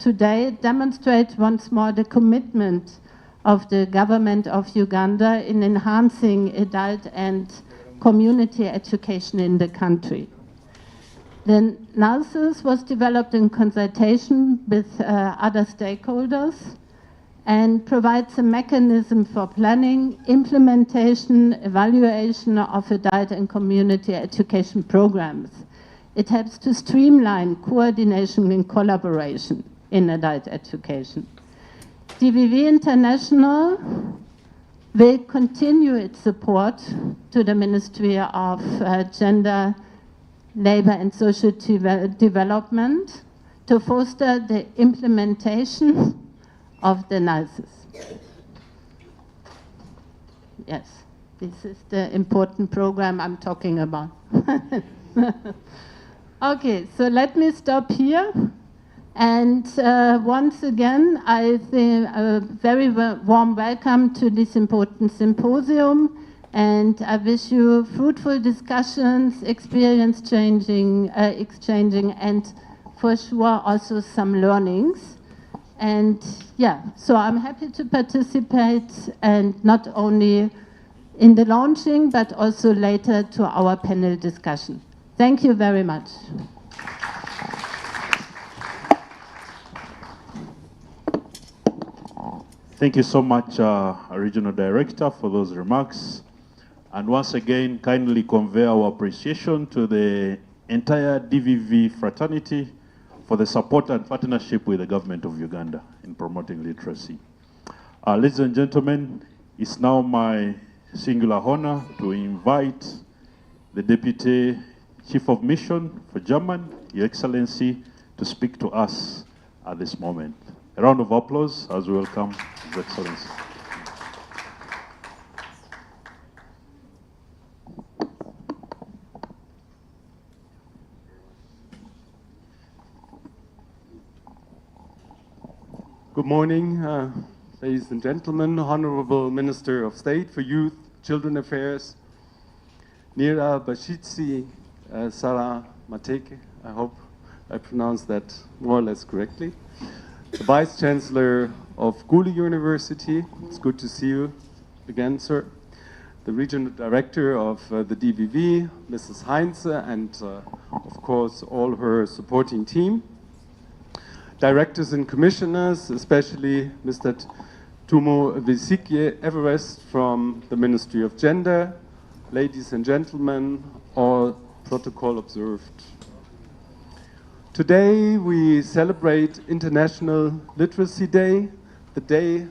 today demonstrates once more the commitment of the government of Uganda in enhancing adult and community education in the country. The NALSIS was developed in consultation with other stakeholders and provides a mechanism for planning, implementation, evaluation of adult and community education programs. It helps to streamline coordination and collaboration in adult education. DVV International will continue its support to the Ministry of Gender, Labour and Social Development to foster the implementation of the NALSIS. Yes, this is the important program I'm talking about. Okay, so let me stop here. And once again, I say a very warm welcome to this important symposium. And I wish you fruitful discussions, experiencing, and for sure also some learnings. And yeah, so I'm happy to participate, and not only in the launching, but also later to our panel discussion. Thank you very much. Thank you so much, Regional Director, for those remarks. And once again, kindly convey our appreciation to the entire DVV fraternity for the support and partnership with the government of Uganda in promoting literacy. Ladies and gentlemen, it's now my singular honor to invite the Deputy Chief of Mission for German, Your Excellency, to speak to us at this moment. A round of applause as we welcome His Excellency. Good morning, ladies and gentlemen, Honorable Minister of State for Youth, Children Affairs, Nira Bashitsi Sarah Mateke, I hope I pronounced that more or less correctly, the Vice Chancellor of Guli University, it's good to see you again, sir, the Regional Director of the DVV, Mrs. Heinze, and of course all her supporting team, Directors and Commissioners, especially Mr. Tumo Visikye Everest from the Ministry of Gender, ladies and gentlemen, all protocol observed. Today we celebrate International Literacy Day, the day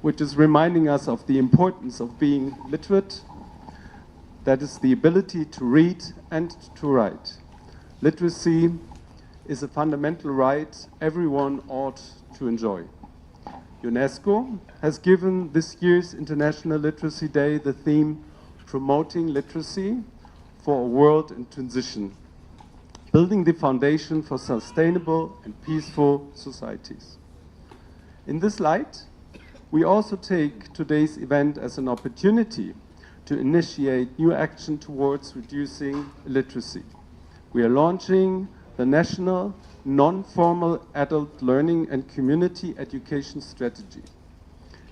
which is reminding us of the importance of being literate, that is the ability to read and to write. Literacy is a fundamental right everyone ought to enjoy. UNESCO has given this year's International Literacy Day the theme, Promoting Literacy for a World in Transition, building the foundation for sustainable and peaceful societies. In this light, we also take today's event as an opportunity to initiate new action towards reducing illiteracy. We are launching the National Non-Formal Adult Learning and Community Education Strategy.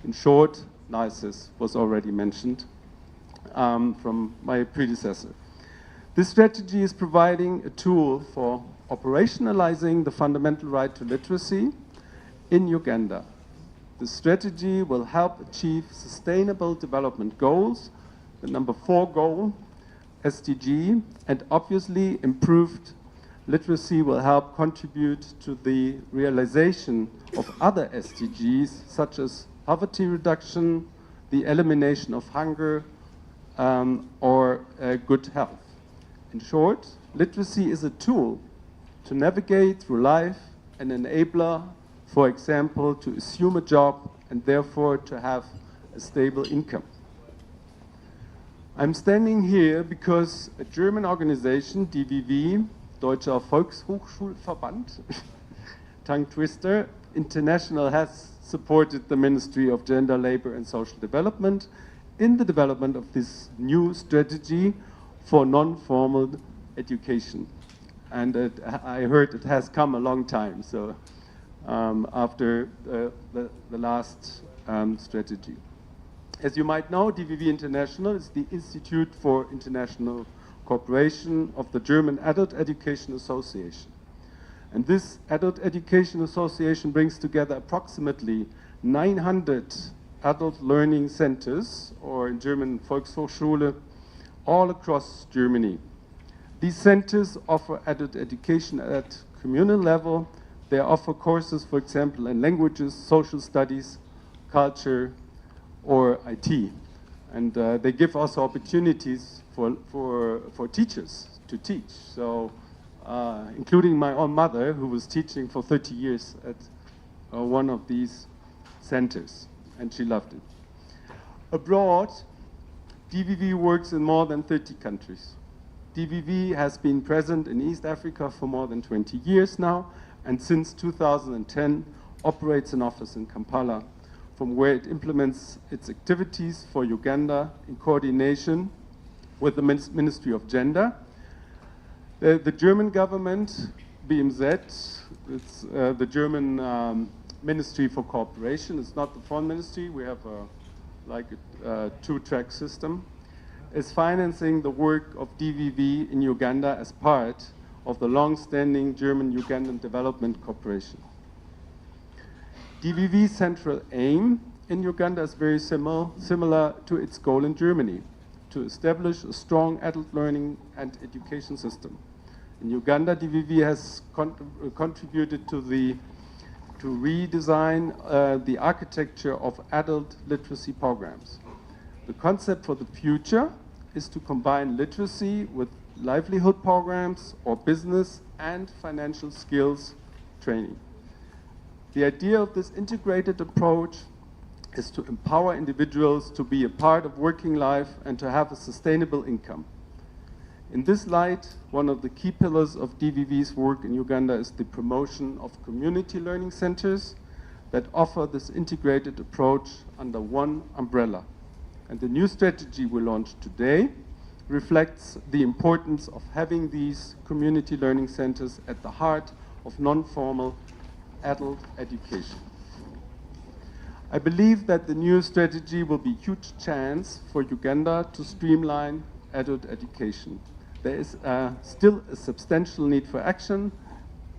In short, NALSIS was already mentioned from my predecessor. This strategy is providing a tool for operationalizing the fundamental right to literacy in Uganda. The strategy will help achieve Sustainable Development Goals, the number 4 goal, SDG, and obviously improved literacy will help contribute to the realization of other SDGs, such as poverty reduction, the elimination of hunger, or good health. In short, literacy is a tool to navigate through life, an enabler, for example, to assume a job and therefore to have a stable income. I'm standing here because a German organization, DVV, Deutscher Volkshochschulverband, tongue twister, International, has supported the Ministry of Gender, Labour and Social Development in the development of this new strategy for non-formal education. And I heard it has come a long time, so after the last strategy. As you might know, DVV International is the Institute for International Cooperation of the German Adult Education Association. And this Adult Education Association brings together approximately 900 adult learning centers, or in German Volkshochschule, all across Germany. These centers offer adult education at communal level. They offer courses, for example, in languages, social studies, culture, or IT. And they give also opportunities for teachers to teach. So, including my own mother, who was teaching for 30 years at one of these centers, and she loved it. Abroad, DVV works in more than 30 countries. DVV has been present in East Africa for more than 20 years now, and since 2010 operates an office in Kampala, from where it implements its activities for Uganda in coordination with the Ministry of Gender. The German government, BMZ, it's the German Ministry for Cooperation. It's not the Foreign Ministry. We have a two-track system. Is financing the work of DVV in Uganda as part of the long-standing German-Ugandan Development Cooperation. DVV's central aim in Uganda is very similar to its goal in Germany, to establish a strong adult learning and education system. In Uganda, DVV has contributed to redesign the architecture of adult literacy programs. The concept for the future is to combine literacy with livelihood programs or business and financial skills training. The idea of this integrated approach is to empower individuals to be a part of working life and to have a sustainable income. In this light, one of the key pillars of DVV's work in Uganda is the promotion of community learning centers that offer this integrated approach under one umbrella. And the new strategy we launched today reflects the importance of having these community learning centers at the heart of non-formal adult education. I believe that the new strategy will be a huge chance for Uganda to streamline adult education. There is still a substantial need for action,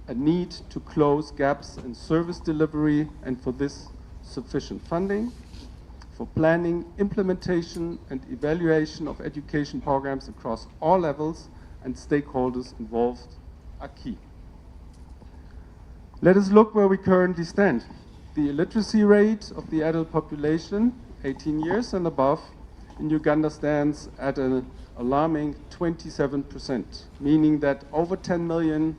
a need to close gaps in service delivery, and for this, sufficient funding. For planning, implementation, and evaluation of education programs across all levels and stakeholders involved are key. Let us look where we currently stand. The illiteracy rate of the adult population, 18 years and above, in Uganda stands at an alarming 27%, meaning that over 10 million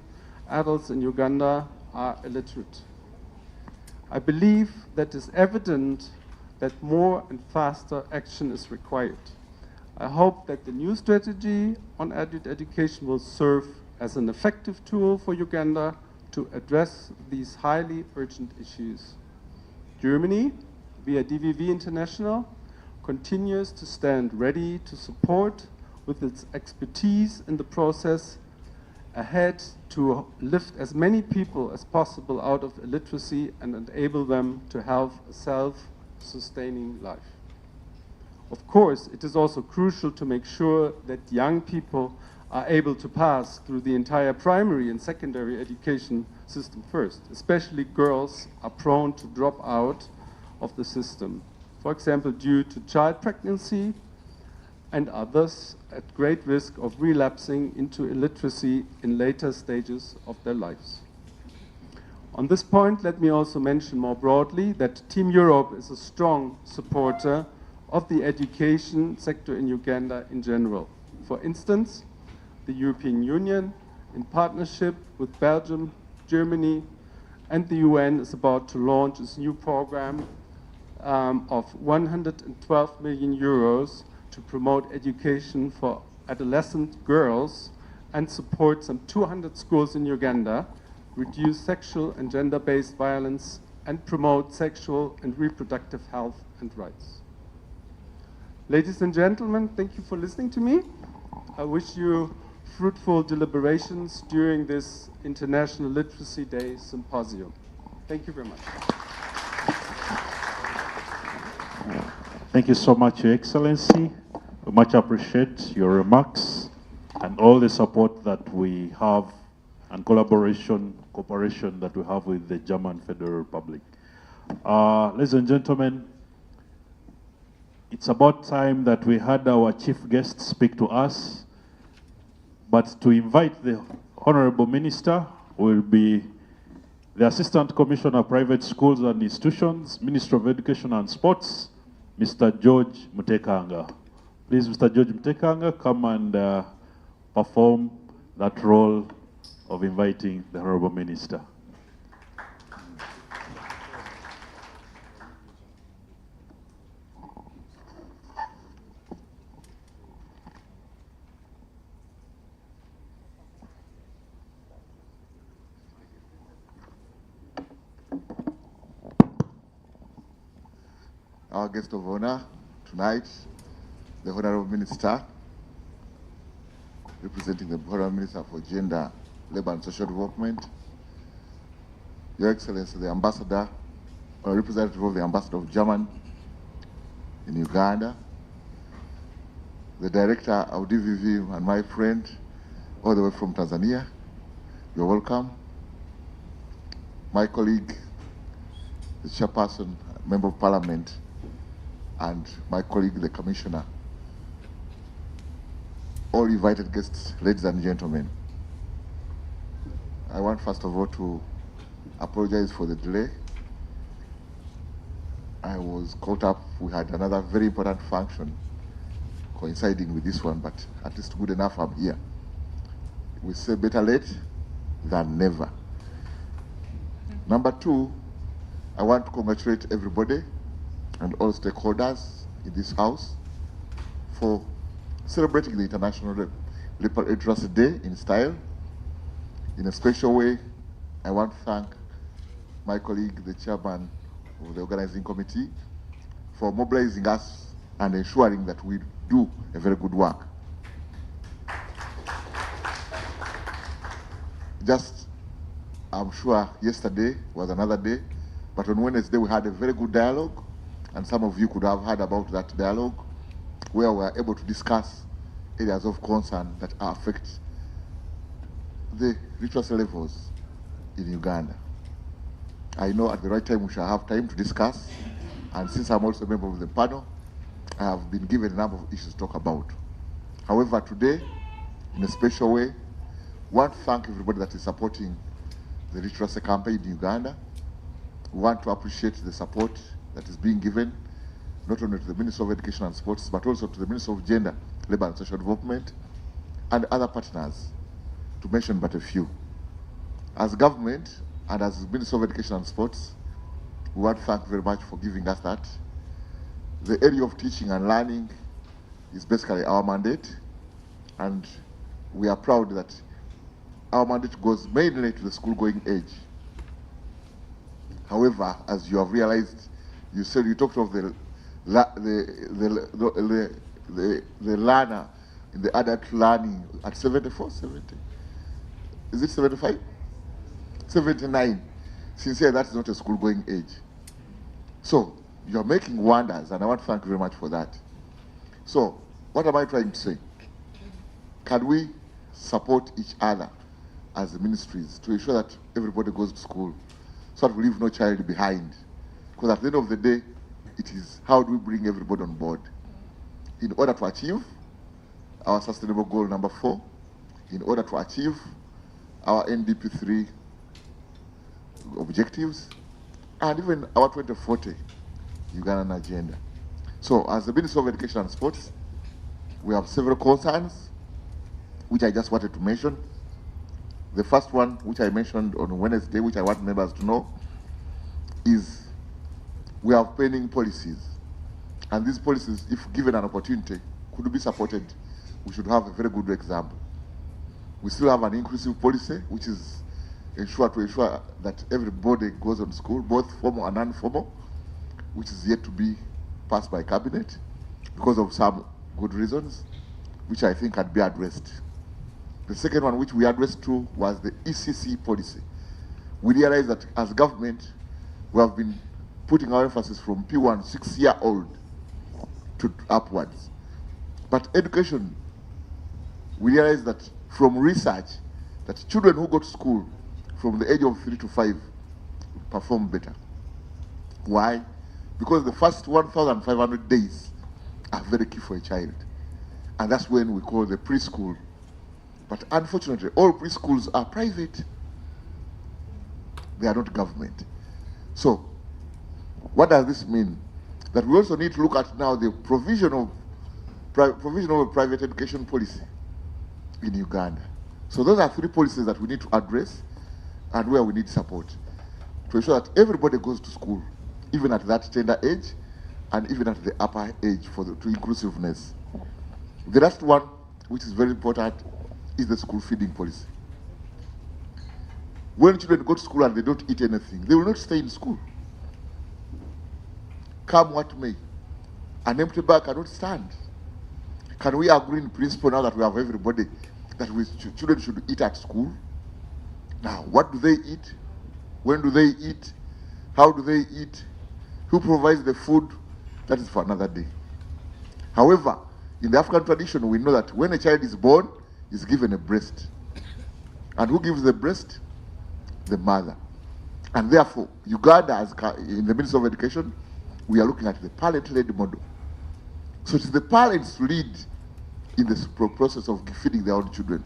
adults in Uganda are illiterate. I believe that it's evident that more and faster action is required. I hope that the new strategy on adult education will serve as an effective tool for Uganda to address these highly urgent issues. Germany, via DVV International, continues to stand ready to support with its expertise in the process ahead to lift as many people as possible out of illiteracy and enable them to have a self-sustaining life. Of course, it is also crucial to make sure that young people are able to pass through the entire primary and secondary education system first. Especially girls are prone to drop out of the system, for example, due to child pregnancy, and are thus at great risk of relapsing into illiteracy in later stages of their lives. On this point, let me also mention more broadly that Team Europe is a strong supporter of the education sector in Uganda in general. For instance, the European Union, in partnership with Belgium, Germany, and the UN, is about to launch its new program of 112 million euros to promote education for adolescent girls and support some 200 schools in Uganda, reduce sexual and gender-based violence, and promote sexual and reproductive health and rights. Ladies and gentlemen, thank you for listening to me. I wish you fruitful deliberations during this International Literacy Day Symposium. Thank you very much. Thank you so much, Your Excellency. We much appreciate your remarks and all the support that we have and cooperation that we have with the German Federal Republic. Ladies and gentlemen, it's about time that we had our chief guest speak to us, but to invite the Honorable Minister will be the Assistant Commissioner of Private Schools and Institutions, Minister of Education and Sports, Mr. George Mutekanga. Please, Mr. George Mutekanga, come and perform that role of inviting the Honorable Minister. Our guest of honor tonight, the Honorable Minister, representing the Honorable Minister for Gender, Labor and Social Development, Your Excellency, the Ambassador, or representative of the Ambassador of Germany in Uganda, the Director of DVV and my friend, all the way from Tanzania, you're welcome. My colleague, the Chairperson, Member of Parliament, and my colleague, the Commissioner, all invited guests, ladies and gentlemen. I want first of all to apologize for the delay. I was caught up, we had another very important function coinciding with this one, but at least good enough I'm here. We say better late than never. Number two, I want to congratulate everybody and all stakeholders in this house for celebrating the International Literacy Day in style. In a special way, I want to thank my colleague, the chairman of the organizing committee, for mobilizing us and ensuring that we do a very good work. Just, I'm sure yesterday was another day, but on Wednesday we had a very good dialogue, and some of you could have heard about that dialogue, where we were able to discuss areas of concern that affect the literacy levels in Uganda. I know at the right time we shall have time to discuss, and since I'm also a member of the panel, I have been given a number of issues to talk about. However, today, in a special way, I want to thank everybody that is supporting the literacy campaign in Uganda. We want to appreciate the support that is being given, not only to the Minister of Education and Sports, but also to the Minister of Gender, Labor and Social Development, and other partners, to mention but a few. As government, and as Minister of Education and Sports, we want to thank very much for giving us that. The area of teaching and learning is basically our mandate, and we are proud that our mandate goes mainly to the school-going age. However, as you have realized, you said you talked of the learner in the adult learning at 74, 70. Is it 75? 79. Sincerely, that is not a school-going age. So, you're making wonders, and I want to thank you very much for that. So, what am I trying to say? Can we support each other as the ministries to ensure that everybody goes to school, so that we leave no child behind? Because at the end of the day, it is how do we bring everybody on board in order to achieve our sustainable goal number 4, in order to achieve our NDP 3 objectives, and even our 2040 Ugandan agenda. So, as the Minister of Education and Sports, we have several concerns, which I just wanted to mention. The first one, which I mentioned on Wednesday, which I want members to know, is we have pending policies. And these policies, if given an opportunity, could be supported. We should have a very good example. We still have an inclusive policy, which is to ensure that everybody goes on school, both formal and non-formal, which is yet to be passed by cabinet because of some good reasons, which I think can be addressed. The second one, which we addressed to, was the ECC policy, we realize that as government, we have been putting our emphasis from P1, 6-year-old, to upwards. But education, we realize that from research, that children who go to school from the age of 3 to 5 perform better. Why? Because the first 1,500 days are very key for a child. And that's when we call the preschool. But unfortunately, all preschools are private. They are not government. So, what does this mean? That we also need to look at now the provision of a private education policy in Uganda. So those are 3 policies that we need to address and where we need support to ensure that everybody goes to school, even at that tender age and even at the upper age to inclusiveness. The last one, which is very important, is the school feeding policy. When children go to school and they don't eat anything, they will not stay in school. Come what may, an empty bag cannot stand. Can we agree in principle now that we have everybody that children should eat at school? Now, what do they eat? When do they eat? How do they eat? Who provides the food? That is for another day. However, in the African tradition, we know that when a child is born, is given a breast. And who gives the breast? The mother. And therefore, Uganda, as in the Ministry of Education, we are looking at the parent-led model. So it is the parents lead in this process of feeding their own children.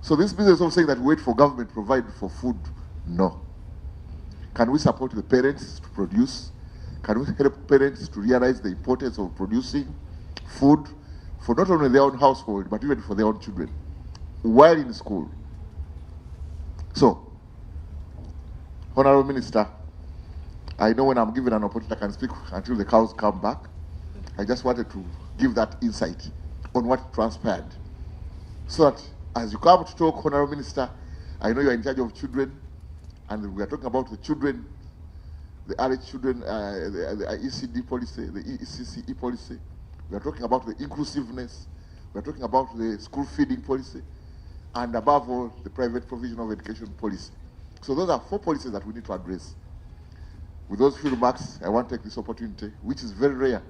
So this business of saying that we wait for government to provide for food, no. Can we support the parents to produce? Can we help parents to realize the importance of producing food for not only their own household, but even for their own children while in school? So, Honorable Minister, I know when I'm given an opportunity, I can speak until the cows come back. I just wanted to give that insight on what transpired. So that as you come to talk, Honorable Minister, I know you're in charge of children, and we are talking about the children, the early children, the ECD policy, the ECCE policy. We are talking about the inclusiveness. We are talking about the school feeding policy, and above all, the private provision of education policy. So those are 4 policies that we need to address. With those few remarks, I want to take this opportunity, which is very rare,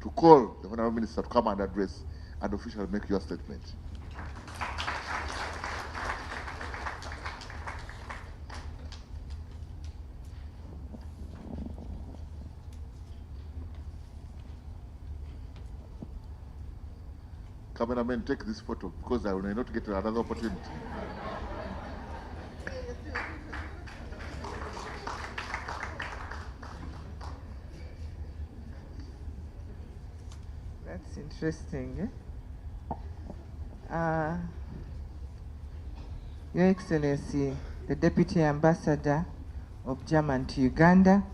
to call the Honorable Minister to come and address and officially make your statement. Cameraman, take this photo because I will not get another opportunity. That's interesting. Your Excellency, the Deputy Ambassador of Germany to Uganda,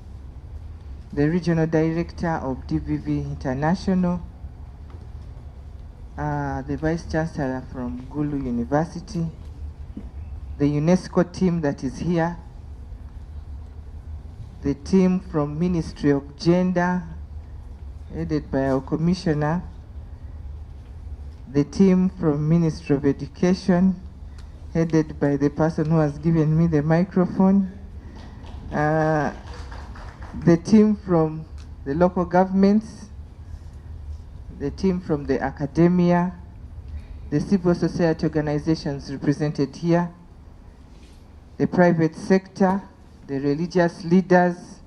the Regional Director of DVV International, the Vice Chancellor from Gulu University, the UNESCO team that is here, the team from Ministry of Gender, headed by our Commissioner, the team from Ministry of Education, headed by the person who has given me the microphone, the team from the local governments, the team from the academia, the civil society organizations represented here, the private sector, the religious leaders,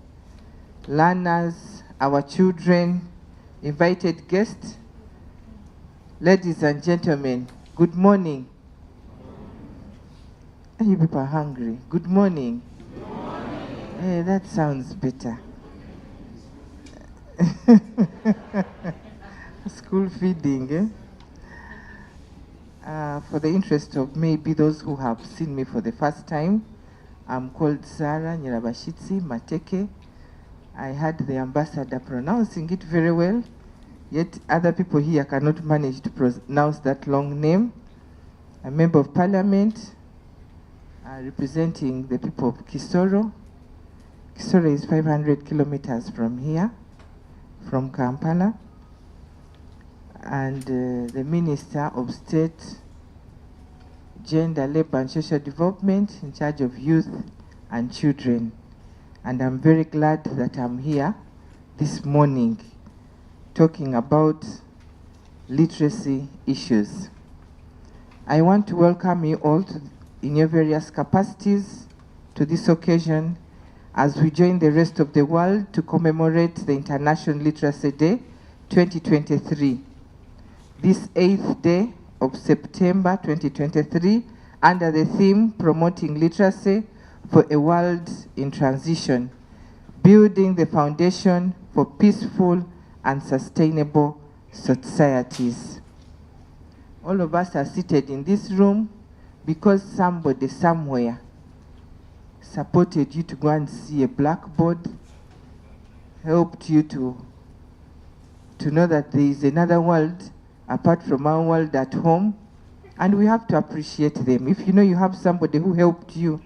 learners, our children, invited guests, ladies and gentlemen, good morning. You people are hungry. Good morning. Good morning. Hey, that sounds better. School feeding. For the interest of maybe those who have seen me for the first time, I'm called Sarah Nyirabashitsi Mateke. I had the ambassador pronouncing it very well, yet other people here cannot manage to pronounce that long name. A member of parliament representing the people of Kisoro. Kisoro is 500 kilometers from here, from Kampala. And the Minister of State, Gender, Labour and Social Development, in charge of youth and children. And I'm very glad that I'm here this morning talking about literacy issues. I want to welcome you all in your various capacities to this occasion as we join the rest of the world to commemorate the International Literacy Day 2023. This 8th day of September 2023 under the theme Promoting Literacy for a World in Transition, Building the Foundation for Peaceful and Sustainable Societies. All of us are seated in this room because somebody somewhere supported you to go and see a blackboard, helped you to know that there is another world apart from our world at home, and we have to appreciate them. If you know you have somebody who helped you,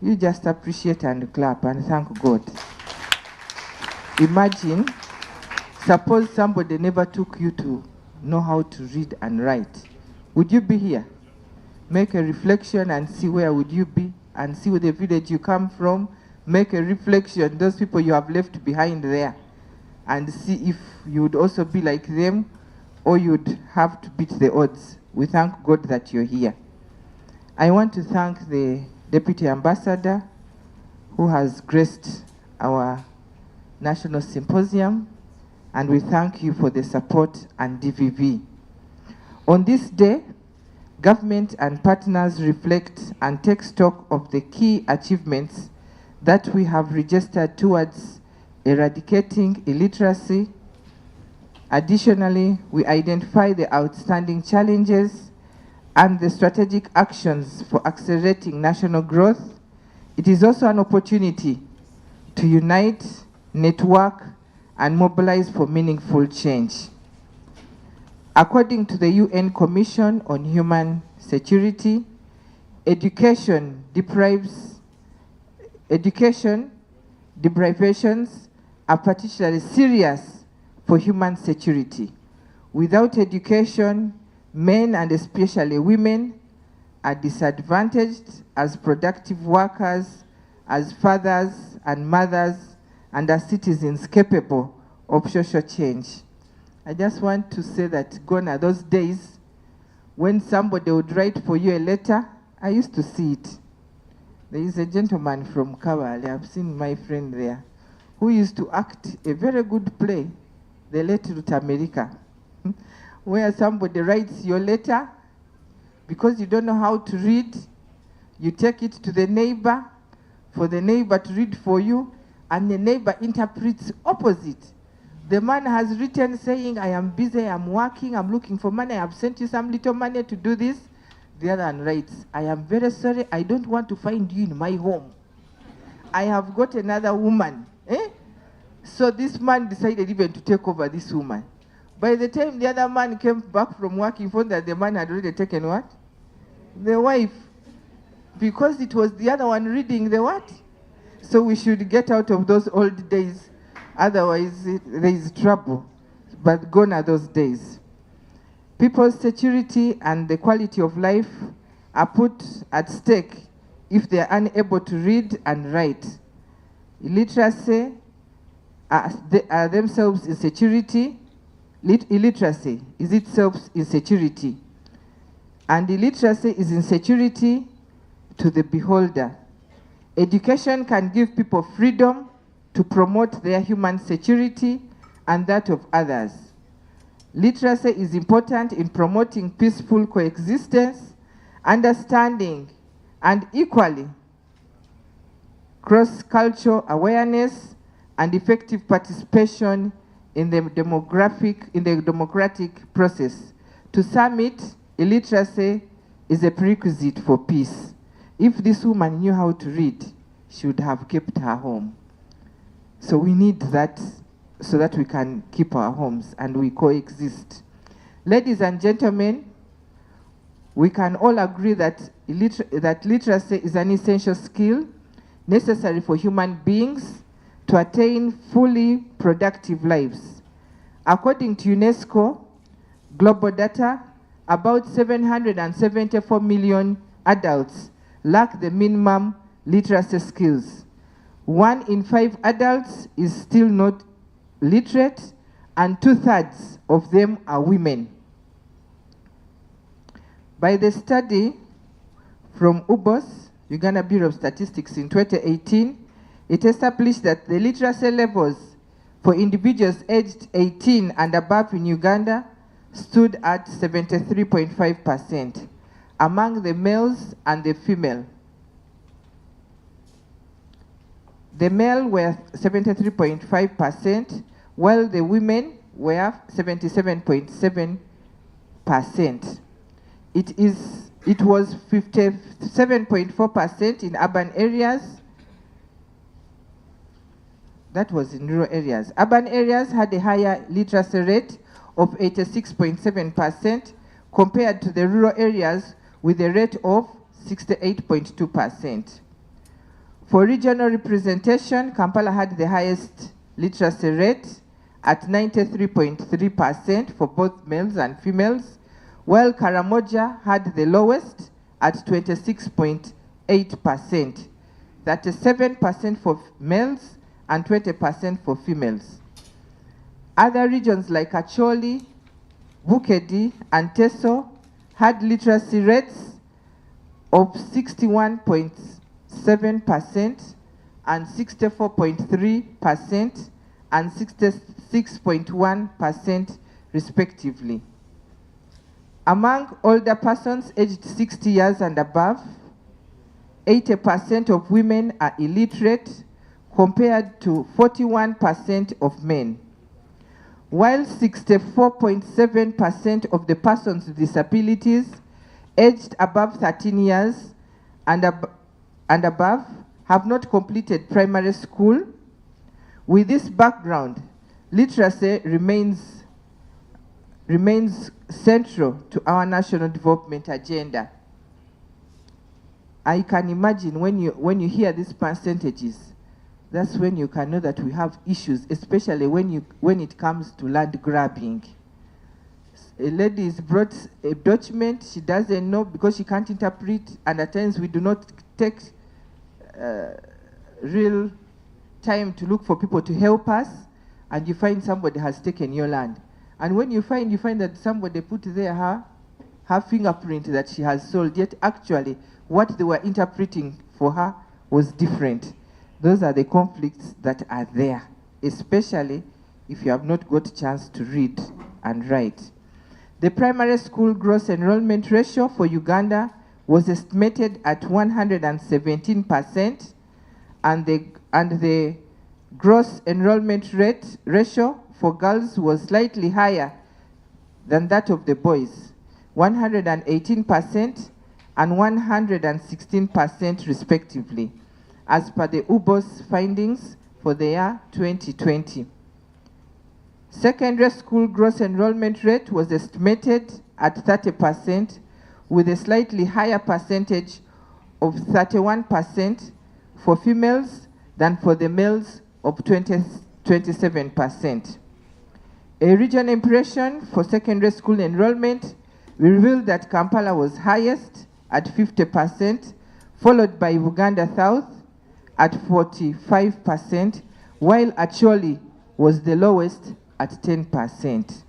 you just appreciate and clap and thank God. Imagine, suppose somebody never took you to know how to read and write. Would you be here? Make a reflection and see where would you be, and see the village you come from. Make a reflection, those people you have left behind there, and see if you would also be like them, or you'd have to beat the odds. We thank God that you're here. I want to thank the Deputy Ambassador who has graced our National Symposium, and we thank you for the support and DVV. On this day, government and partners reflect and take stock of the key achievements that we have registered towards eradicating illiteracy. Additionally, we identify the outstanding challenges and the strategic actions for accelerating national growth. It is also an opportunity to unite, network, and mobilize for meaningful change. According to the UN Commission on Human Security, education deprivations are particularly serious for human security. Without education, men and especially women are disadvantaged as productive workers, as fathers and mothers, and as citizens capable of social change. I just want to say that gone are those days when somebody would write for you a letter. I used to see it. There is a gentleman from Kawale, I've seen my friend there, who used to act a very good play, The Late Ruth America, where somebody writes your letter because you don't know how to read. You take it to the neighbor for the neighbor to read for you, and the neighbor interprets opposite. The man has written saying, I am busy, I'm working, I'm looking for money, I have sent you some little money to do this. The other one writes, I am very sorry, I don't want to find you in my home. I have got another woman. So this man decided even to take over this woman. By the time the other man came back from working, found that the man had already taken what? The wife. Because it was the other one reading the what? So we should get out of those old days. Otherwise, there is trouble. But gone are those days. People's security and the quality of life are put at stake if they are unable to read and write. Illiteracy are themselves insecurity. Illiteracy is itself insecurity. And illiteracy is insecurity to the beholder. Education can give people freedom to promote their human security and that of others. Literacy is important in promoting peaceful coexistence, understanding, and equally cross-cultural awareness and effective participation in the democratic process. To sum it, illiteracy is a prerequisite for peace. If this woman knew how to read, she would have kept her home. So we need that so that we can keep our homes and we coexist. Ladies and gentlemen, we can all agree that literacy is an essential skill necessary for human beings to attain fully productive lives. According to UNESCO global data, about 774 million adults lack the minimum literacy skills. 1 in 5 adults is still not literate, and 2/3 of them are women. By the study from UBOS, Uganda Bureau of Statistics, in 2018, it established that the literacy levels for individuals aged 18 and above in Uganda stood at 73.5% among the males and the female. The male were 73.5%, while the women were 77.7%. It was 57.4% in urban areas. That was in rural areas. Urban areas had a higher literacy rate of 86.7% compared to the rural areas with a rate of 68.2%. For regional representation, Kampala had the highest literacy rate at 93.3% for both males and females, while Karamoja had the lowest at 26.8%, 37% for males and 20% for females. Other regions like Acholi, Bukedi, and Teso had literacy rates of 61.7% and 64.3% and 66.1% respectively. Among older persons aged 60 years and above, 80% of women are illiterate compared to 41% of men, while 64.7% of the persons with disabilities aged above 13 years and above have not completed primary school. With this background, literacy remains central to our national development agenda. I can imagine when you hear these percentages, that's when you can know that we have issues, especially when it comes to land grabbing. A lady is brought a document she doesn't know because she can't interpret, and at times we do not take real time to look for people to help us, and you find somebody has taken your land. And when you find that somebody put there her fingerprint that she has sold, yet actually what they were interpreting for her was different. Those are the conflicts that are there, especially if you have not got a chance to read and write. The primary school gross enrollment ratio for Uganda was estimated at 117%, and the gross enrollment rate ratio for girls was slightly higher than that of the boys, 118% and 116% respectively, as per the UBOS findings for the year 2020. Secondary school gross enrollment rate was estimated at 30%, with a slightly higher percentage of 31% for females than for the males of 27%. A regional impression for secondary school enrollment revealed that Kampala was highest at 50%, followed by Uganda South at 45%, while Acholi was the lowest at 10%.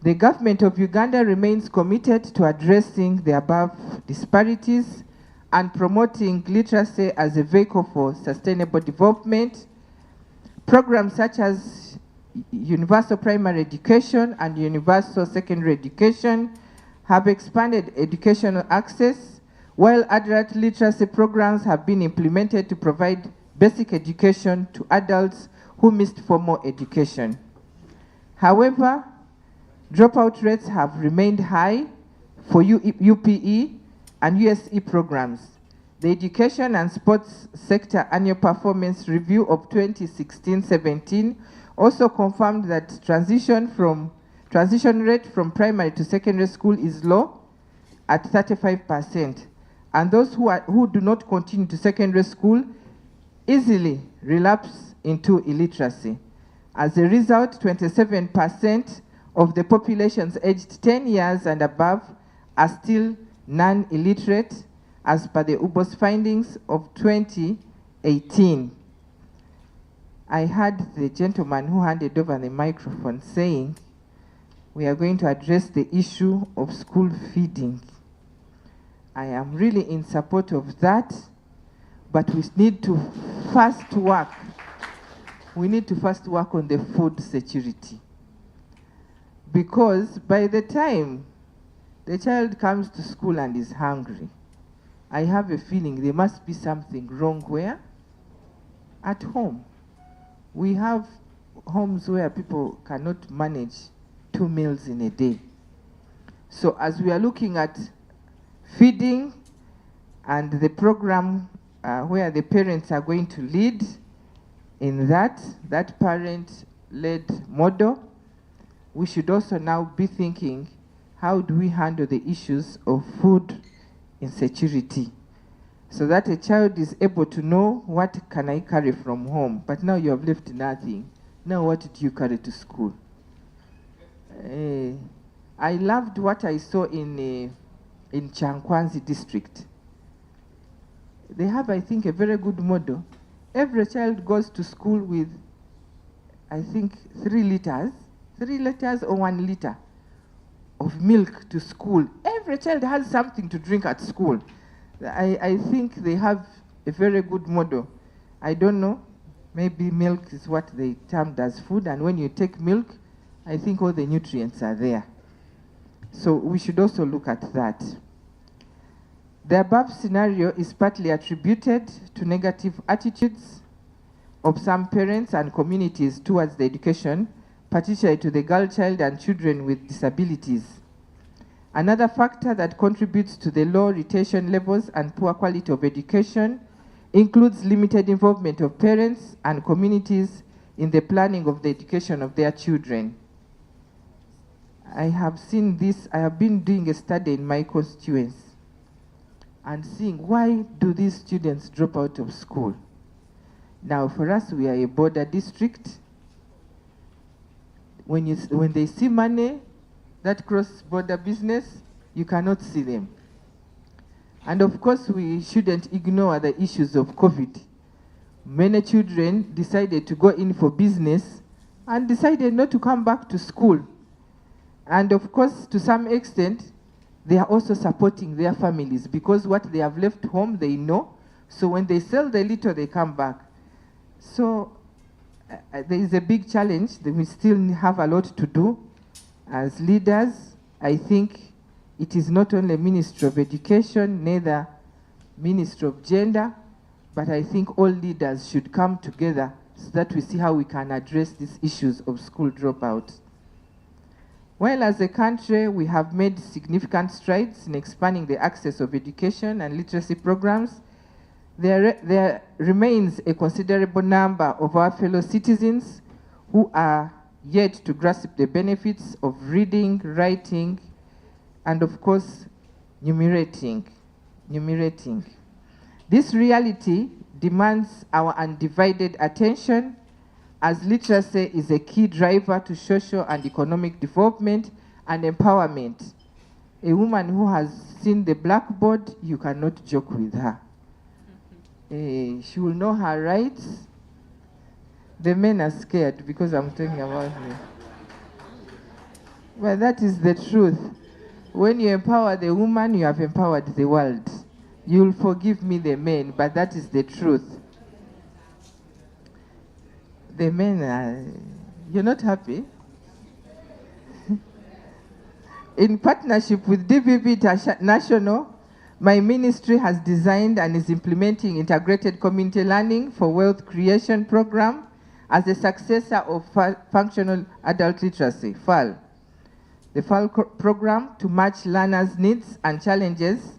The government of Uganda remains committed to addressing the above disparities and promoting literacy as a vehicle for sustainable development. Programs such as universal primary education and universal secondary education have expanded educational access, while adult literacy programs have been implemented to provide basic education to adults who missed formal education. However, dropout rates have remained high for UPE and USE programs. The Education and Sports Sector Annual Performance Review of 2016-17 also confirmed that transition rate from primary to secondary school is low at 35%, and those who do not continue to secondary school easily relapse into illiteracy. As a result, 27% of the populations aged 10 years and above are still non-illiterate, as per the UBOS findings of 2018. I heard the gentleman who handed over the microphone saying, we are going to address the issue of school feeding. I am really in support of that, but we need to first work. We need to first work on the food security. Because by the time the child comes to school and is hungry, I have a feeling there must be something wrong where? At home. We have homes where people cannot manage 2 meals in a day. So as we are looking at feeding and the program where the parents are going to lead in that parent-led model, we should also now be thinking, how do we handle the issues of food insecurity so that a child is able to know what can I carry from home, but now you have left nothing. Now what did you carry to school? I loved what I saw in Chankwanzi district. They have, I think, a very good model. Every child goes to school with, I think, 3 liters or 1 liter of milk to school. Every child has something to drink at school. I think they have a very good model. I don't know, maybe milk is what they termed as food, and when you take milk, I think all the nutrients are there. So we should also look at that. The above scenario is partly attributed to negative attitudes of some parents and communities towards the education, particularly to the girl child and children with disabilities. Another factor that contributes to the low retention levels and poor quality of education includes limited involvement of parents and communities in the planning of the education of their children. I have seen this, I have been doing a study in my constituency and seeing why do these students drop out of school. Now for us, we are a border district. When they see money, that cross-border business, you cannot see them. And of course, we shouldn't ignore the issues of COVID. Many children decided to go in for business and decided not to come back to school. And of course, to some extent, they are also supporting their families because what they have left home, they know. So when they sell the little, they come back. So there is a big challenge that we still have a lot to do. As leaders, I think it is not only Ministry of Education, neither Ministry of Gender, but I think all leaders should come together so that we see how we can address these issues of school dropout. While as a country, we have made significant strides in expanding the access of education and literacy programs, there remains a considerable number of our fellow citizens who are yet to grasp the benefits of reading, writing, and of course, numerating. This reality demands our undivided attention, as literacy is a key driver to social and economic development and empowerment. A woman who has seen the blackboard, you cannot joke with her. She will know her rights. The men are scared because I'm talking about me. But that is the truth. When you empower the woman, you have empowered the world. You'll forgive me, the men, but that is the truth. The men are, you're not happy? In partnership with DVV National, my ministry has designed and is implementing integrated community learning for wealth creation program as a successor of functional adult literacy, FAL. The FAL program to match learners' needs and challenges,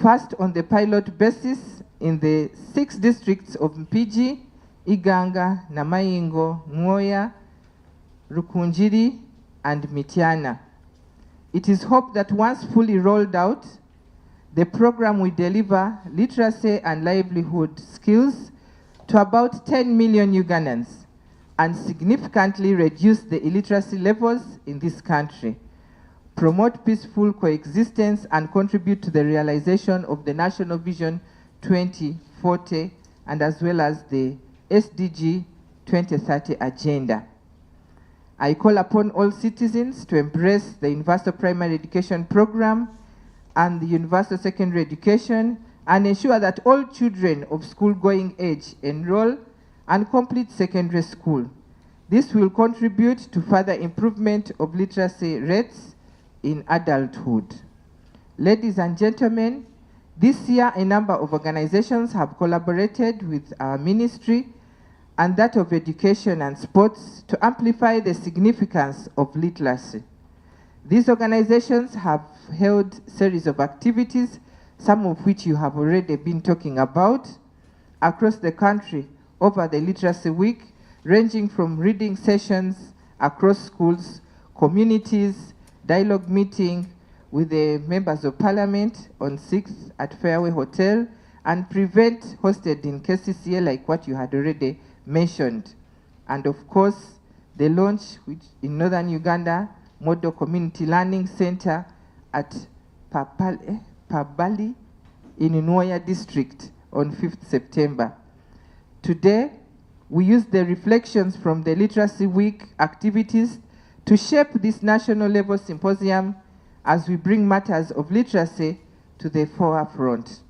first on the pilot basis in the 6 districts of Mpigi, Iganga, Namayingo, Ngoya, Rukunjiri, and Mityana. It is hoped that once fully rolled out, the program will deliver literacy and livelihood skills to about 10 million Ugandans and significantly reduce the illiteracy levels in this country. promote peaceful coexistence, and contribute to the realization of the National Vision 2040 and as well as the SDG 2030 agenda. I call upon all citizens to embrace the universal primary education program and the universal secondary education and ensure that all children of school-going age enroll and complete secondary school. This will contribute to further improvement of literacy rates in adulthood. Ladies and gentlemen, this year a number of organizations have collaborated with our ministry and that of education and sports to amplify the significance of literacy. These organizations have held a series of activities, some of which you have already been talking about, across the country over the Literacy Week, ranging from reading sessions across schools, communities, dialogue meeting with the members of parliament on 6th at Fairway Hotel, and Prevent hosted in KCCA like what you had already mentioned. And of course, the launch which in Northern Uganda, Model Community Learning Center at Pabali in Nwoya district on 5th September. Today, we use the reflections from the Literacy Week activities to shape this national level symposium as we bring matters of literacy to the forefront.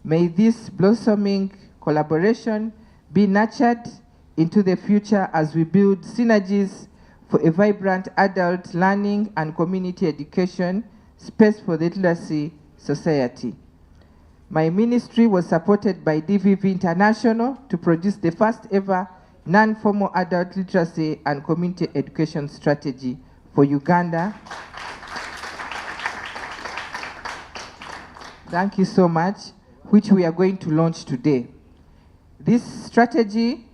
May this blossoming collaboration be nurtured into the future as we build synergies for a vibrant adult learning and community education space for the literacy society. My ministry was supported by DVV International to produce the first ever non-formal adult literacy and community education strategy for Uganda. Thank you so much, which we are going to launch today. This strategy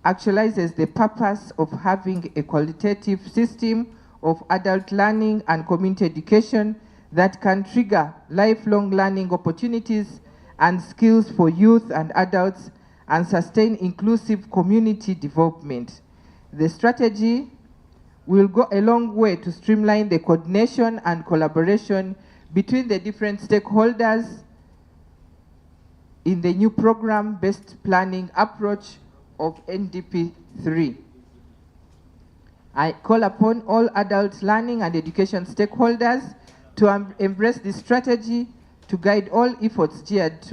actualizes the purpose of having a qualitative system of adult learning and community education that can trigger lifelong learning opportunities and skills for youth and adults and sustain inclusive community development. The strategy will go a long way to streamline the coordination and collaboration between the different stakeholders in the new program-based planning approach of NDP 3. I call upon all adult learning and education stakeholders to embrace this strategy to guide all efforts geared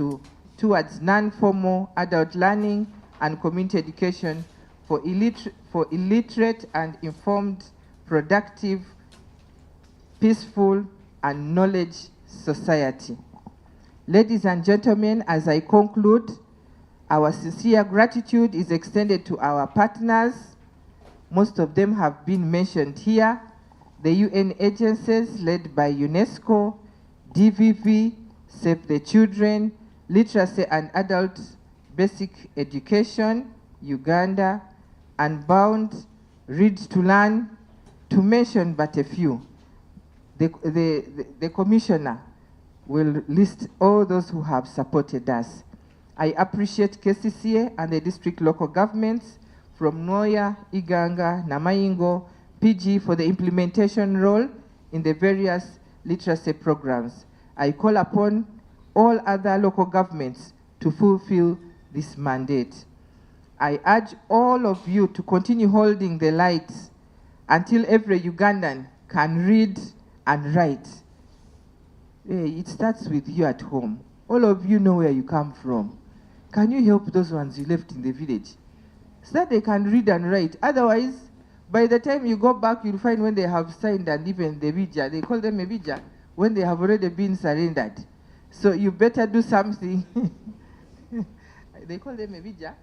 towards non-formal adult learning and community education for illiterate and informed, productive, peaceful, and knowledge society. Ladies and gentlemen, as I conclude, our sincere gratitude is extended to our partners. Most of them have been mentioned here. The UN agencies led by UNESCO, DVV, Save the Children, Literacy and Adult Basic Education, Uganda, Unbound, Read to Learn, to mention but a few. The Commissioner will list all those who have supported us. I appreciate KCCA and the district local governments from Nwoya, Iganga, Namayingo, PG for the implementation role in the various literacy programs. I call upon all other local governments to fulfill this mandate. I urge all of you to continue holding the light until every Ugandan can read and write. It starts with you at home. All of you know where you come from. Can you help those ones you left in the village so that they can read and write? Otherwise, by the time you go back, you'll find when they have signed and even the bija, they call them a bija, when they have already been surrendered. So you better do something. They call them a bija.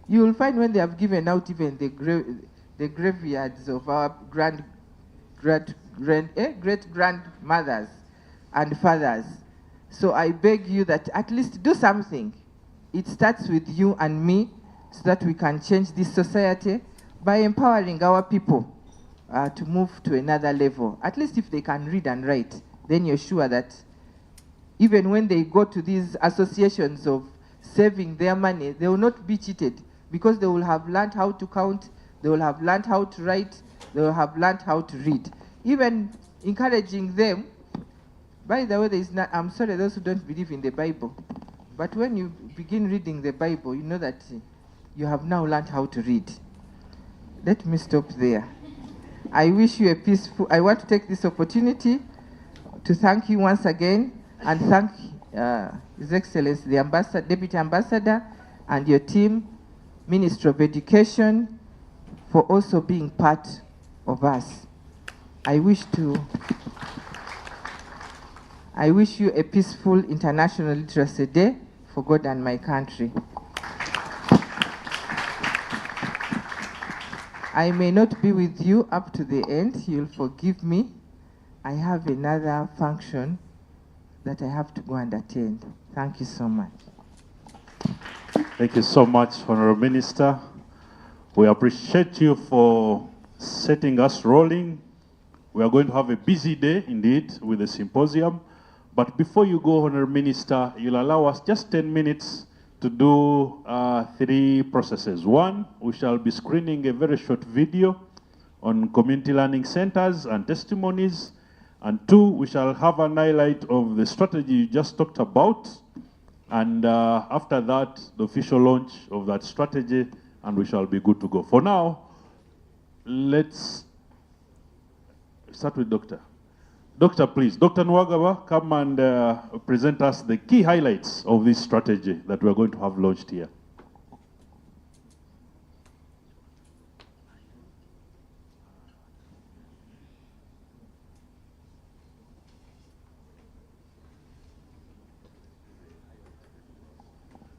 You will find when they have given out even the graveyards of our great-grandmothers and fathers. So I beg you that at least do something. It starts with you and me so that we can change this society by empowering our people to move to another level. At least if they can read and write, then you're sure that even when they go to these associations of saving their money, they will not be cheated because they will have learned how to count, they will have learned how to write, they will have learned how to read. even encouraging them. By the way, there is not, I'm sorry, those who don't believe in the Bible, but when you begin reading the Bible, you know that you have now learned how to read. Let me stop there. I wish you a peaceful, I want to take this opportunity to thank you once again and thank His Excellency, the Ambassador, Deputy Ambassador, and your team, Ministry of Education, for also being part of us. I wish you a peaceful International Literacy Day for God and my country. I may not be with you up to the end, you'll forgive me. I have another function that I have to go and attend. Thank you so much. Thank you so much, Honorable Minister. We appreciate you for setting us rolling. We are going to have a busy day indeed with the symposium. But before you go, Honorable Minister, you'll allow us just 10 minutes to do 3 processes. 1, we shall be screening a very short video on community learning centers and testimonies. And 2, we shall have an highlight of the strategy you just talked about. And after that, the official launch of that strategy, and we shall be good to go. For now, let's start with Doctor. Doctor, please. Dr. Nwagaba, come and present us the key highlights of this strategy that we are going to have launched here.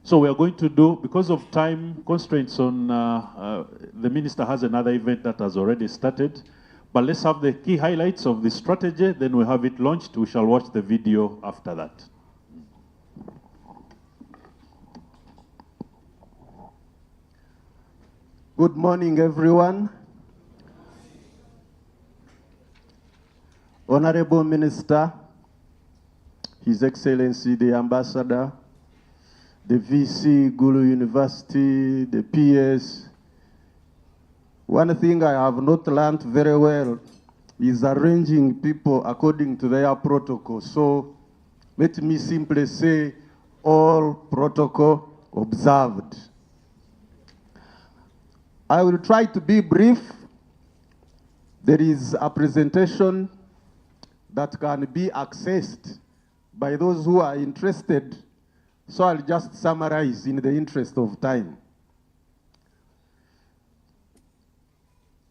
So we are going to do, because of time constraints on, the minister has another event that has already started, but let's have the key highlights of the strategy, then we have it launched. We shall watch the video after that. Good morning, everyone. Honorable Minister, His Excellency the Ambassador, the VC, Gulu University, the PS. One thing I have not learned very well is arranging people according to their protocol. So let me simply say all protocol observed. I will try to be brief. There is a presentation that can be accessed by those who are interested. So I'll just summarize in the interest of time.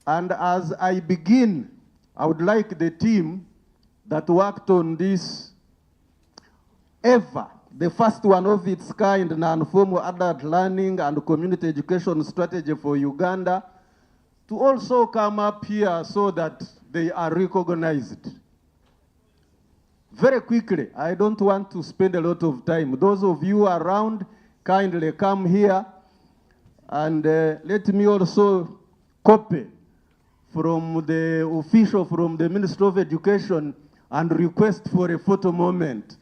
And as I begin, I would like the team that worked on this the first one of its kind, non-formal adult learning and community education strategy for Uganda, to also come up here so that they are recognized. Very quickly, I don't want to spend a lot of time. Those of you around, kindly come here and let me also copy from the official from the Ministry of Education and request for a photo moment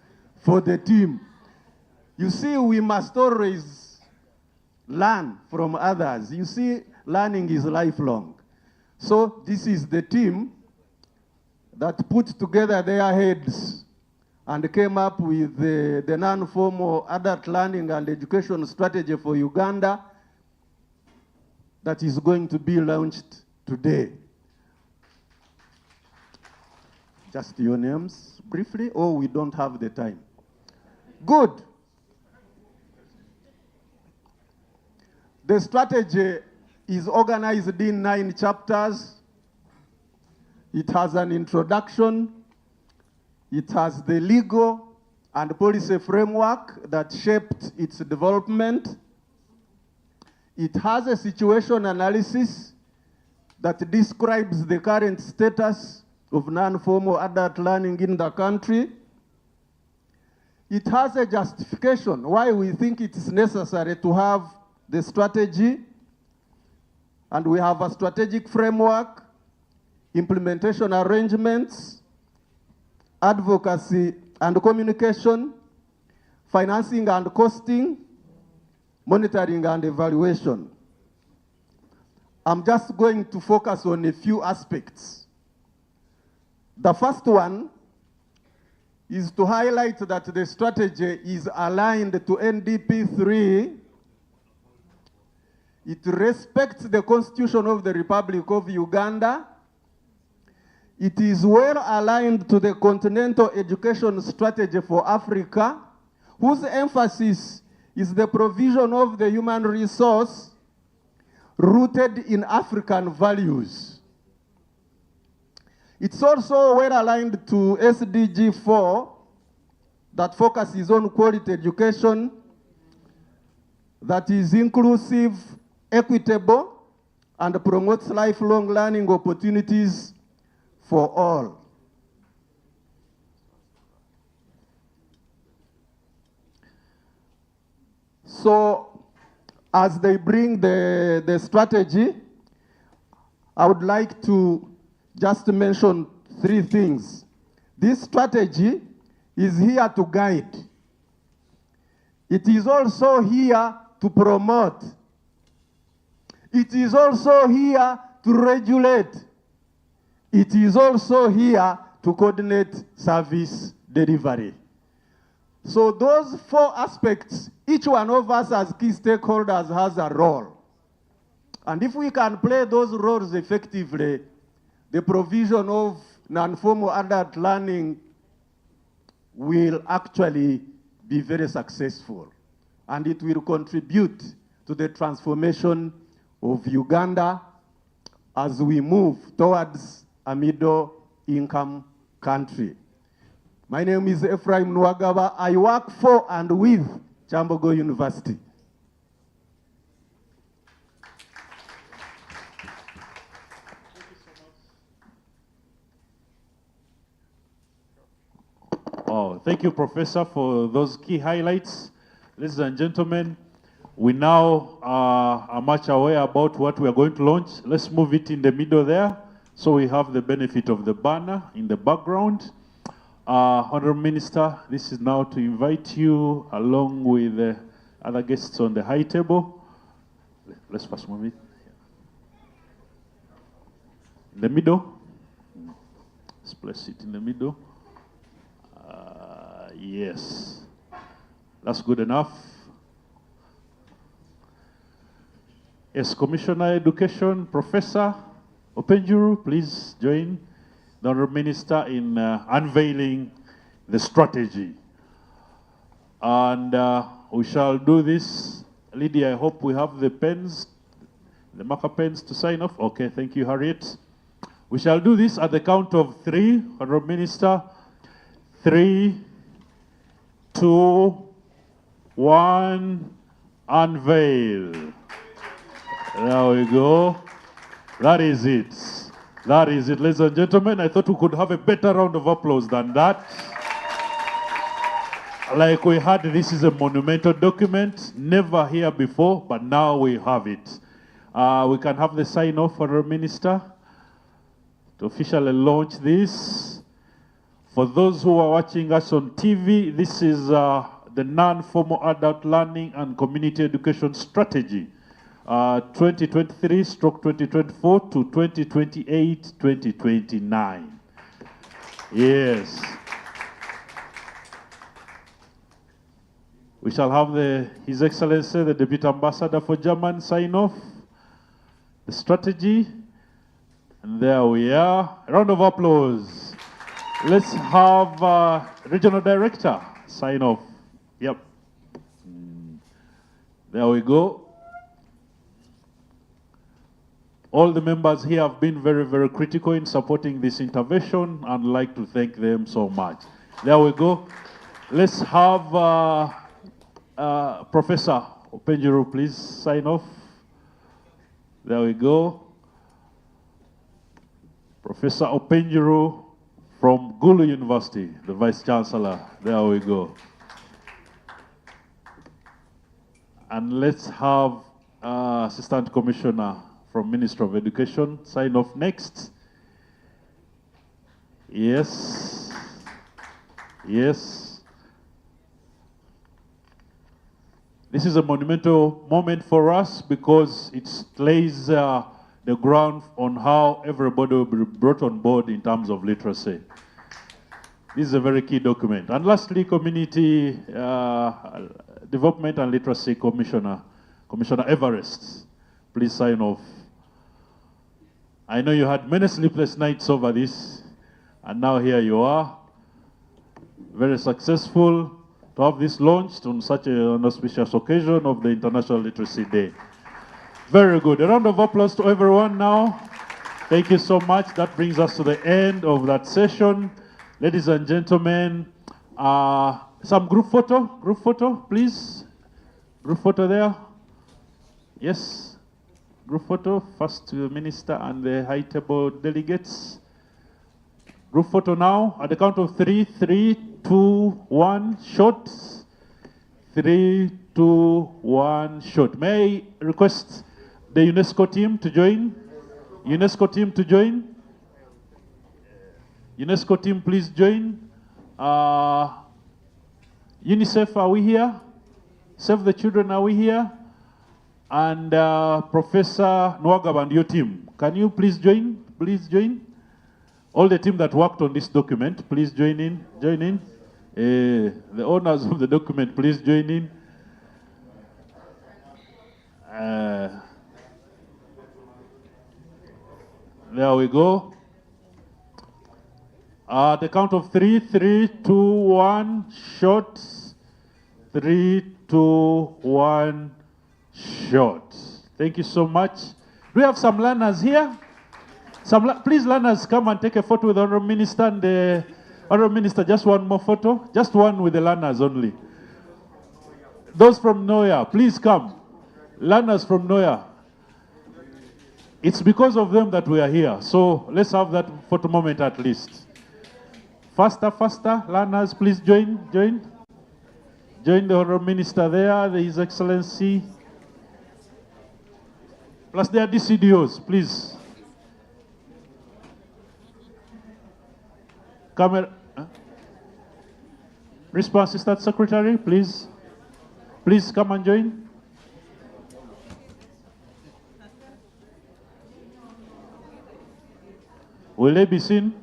for the team. You see, we must always learn from others. You see, learning is lifelong. So this is the team that put together their heads and came up with the non-formal adult learning and education strategy for Uganda that is going to be launched today. Just your names briefly, or we don't have the time? Good. The strategy is organized in 9 chapters. It has an introduction. It has the legal and policy framework that shaped its development. It has a situation analysis that describes the current status of non-formal adult learning in the country. It has a justification why we think it is necessary to have the strategy, and we have a strategic framework, implementation arrangements, advocacy and communication, financing and costing, monitoring and evaluation. I'm just going to focus on a few aspects. The first one is to highlight that the strategy is aligned to NDP 3. It respects the Constitution of the Republic of Uganda. It is well aligned to the Continental Education Strategy for Africa, whose emphasis is the provision of the human resource rooted in African values. It's also well aligned to SDG 4 that focuses on quality education that is inclusive, equitable, and promotes lifelong learning opportunities for all. So, as they bring the strategy, I would like to just mention 3 things. This strategy is here to guide. It is also here to promote. It is also here to regulate. It is also here to coordinate service delivery. So those 4 aspects, each one of us as key stakeholders has a role. And if we can play those roles effectively, the provision of non-formal adult learning will actually be very successful. And it will contribute to the transformation of Uganda as we move towards a middle-income country. My name is Ephraim Nwagaba. I work for and with Kyambogo University. Oh, thank you, Professor, for those key highlights. Ladies and gentlemen, we now are much aware about what we are going to launch. Let's move it in the middle there, so we have the benefit of the banner in the background. Honorable Minister, this is now to invite you along with the other guests on the high table. Let's first move it. In the middle. Let's place it in the middle. Yes. That's good enough. Yes, Commissioner Education, Professor Openjuru, please join the Honorable Minister in unveiling the strategy. And we shall do this. Lydia, I hope we have the pens, the marker pens to sign off. Okay, thank you, Harriet. We shall do this at the count of 3, Honorable Minister. 3, 2, 1, unveil. There we go. That is it. That is it, ladies and gentlemen. I thought we could have a better round of applause than that. Like we had, this is a monumental document, never here before, but now we have it. We can have the sign-off for our minister to officially launch this. For those who are watching us on TV, this is the non-formal adult learning and community education strategy. 2023/2024 to 2028-2029. Yes. We shall have His Excellency, the Deputy Ambassador for Germany, sign off the strategy. And there we are. A round of applause. Let's have Regional Director sign off. Yep. There we go. All the members here have been very, very critical in supporting this intervention, and I'd like to thank them so much. There we go. Let's have Professor Openjuru, please sign off. There we go. Professor Openjuru from Gulu University, the Vice Chancellor. There we go. And let's have Assistant Commissioner from Ministry of Education sign off next. Yes. Yes. This is a monumental moment for us because it lays the ground on how everybody will be brought on board in terms of literacy. This is a very key document. And lastly, Community Development and Literacy Commissioner, Commissioner Everest, please sign off. I know you had many sleepless nights over this, and now here you are, very successful to have this launched on such an auspicious occasion of the International Literacy Day. Very good. A round of applause to everyone now. Thank you so much. That brings us to the end of that session. Ladies and gentlemen, some group photo, please. Group photo there. Yes, group photo, first to the minister and the high table delegates. Group photo now, at the count of 3, 3, 2, 1, shot. 3, 2, 1, shot. May I request the UNESCO team to join? UNESCO team to join? UNESCO team, please join. UNICEF, are we here? Save the Children, are we here? And Professor Nwagaba and your team, can you please join? Please join. All the team that worked on this document, please join in. Join in. The owners of the document, please join in. There we go. The count of 3, 3, 2, 1, shot. 3, 2, 1, shot. Thank you so much. Do we have some learners here? Please, learners, come and take a photo with the Honorable Minister and the Honorable Minister. Just one more photo. Just one with the learners only. Those from Noya, please come. Learners from Noya. It's because of them that we are here. So let's have that photo moment at least. Faster, faster. Learners, please join. Join the Honorable Minister there, His Excellency. Plus their DCDOs, please. Camera. Response Assistant Secretary, please. Please come and join. Will they be seen?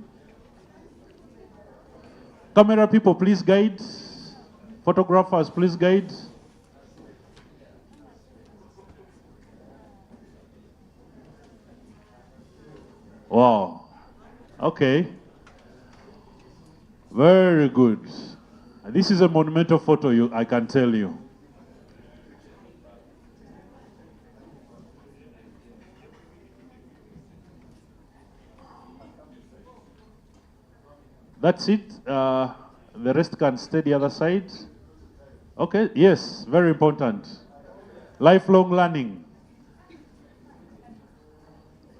Camera people, please guide. Photographers, please guide. Wow. Okay. Very good. This is a monumental photo, I can tell you. That's it. The rest can stay the other side. Okay, yes, very important. Lifelong learning.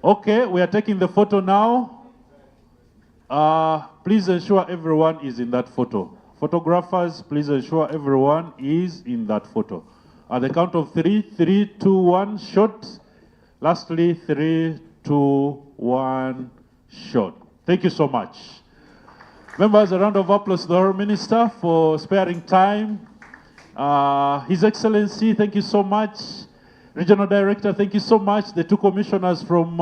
Okay, we are taking the photo now. Please ensure everyone is in that photo. Photographers, please ensure everyone is in that photo. At the count of 3, 3, 2, 1, shot. Lastly, 3, 2, 1, shot. Thank you so much. Members, a round of applause to the Honourable Minister for sparing time. His Excellency, thank you so much. Regional Director, thank you so much. The two commissioners from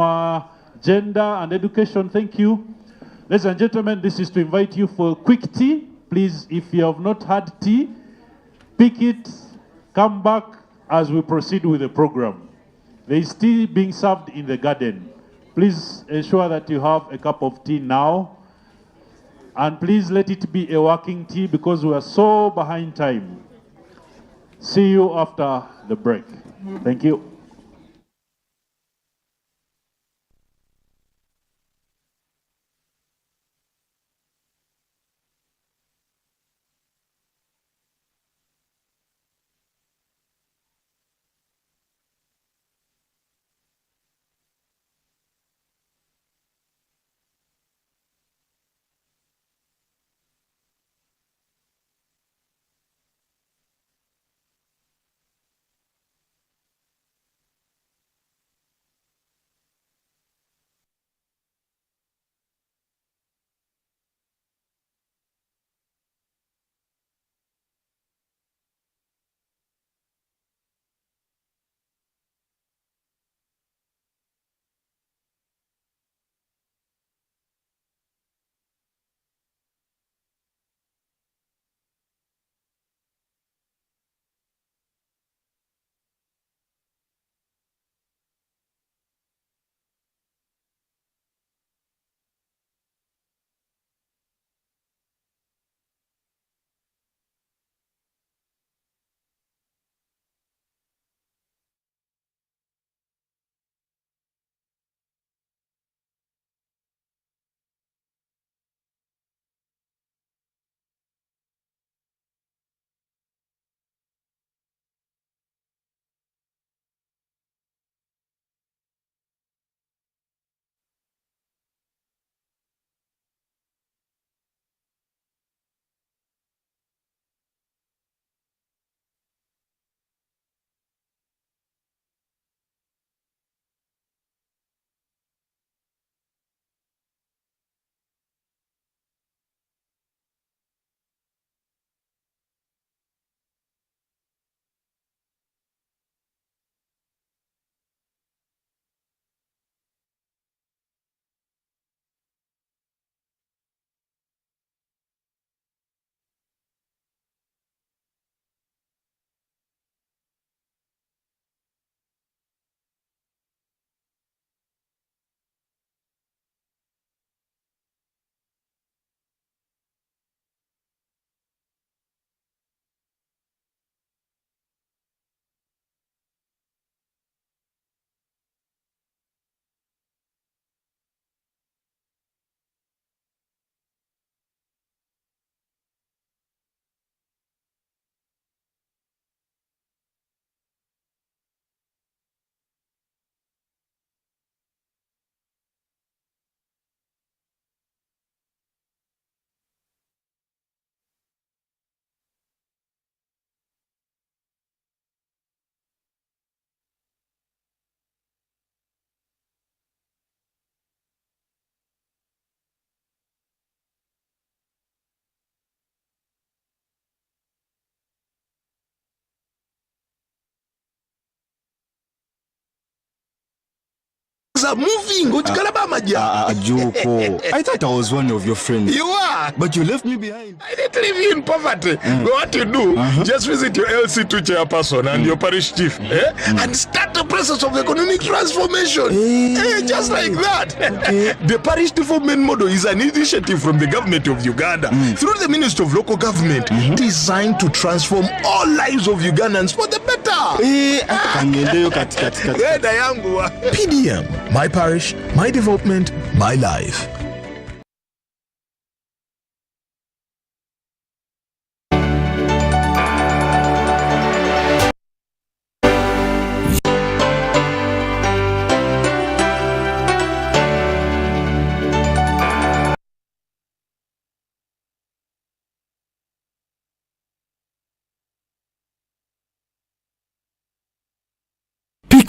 Gender and Education, thank you. Ladies and gentlemen, this is to invite you for quick tea. Please, if you have not had tea, pick it, come back as we proceed with the program. There is tea being served in the garden. Please ensure that you have a cup of tea now. And please let it be a working tea because we are so behind time. See you after the break. Thank you. Things are moving. Joko, I thought I was one of your friends. You are. But you left me behind. I didn't leave you in poverty. What you do, just visit your LC2 chairperson and your parish chief and start the process of economic transformation. Just like that. Okay. The parish development model is an initiative from the government of Uganda through the Ministry of Local Government designed to transform all lives of Ugandans for the better. PDM, my parish, my development, my life.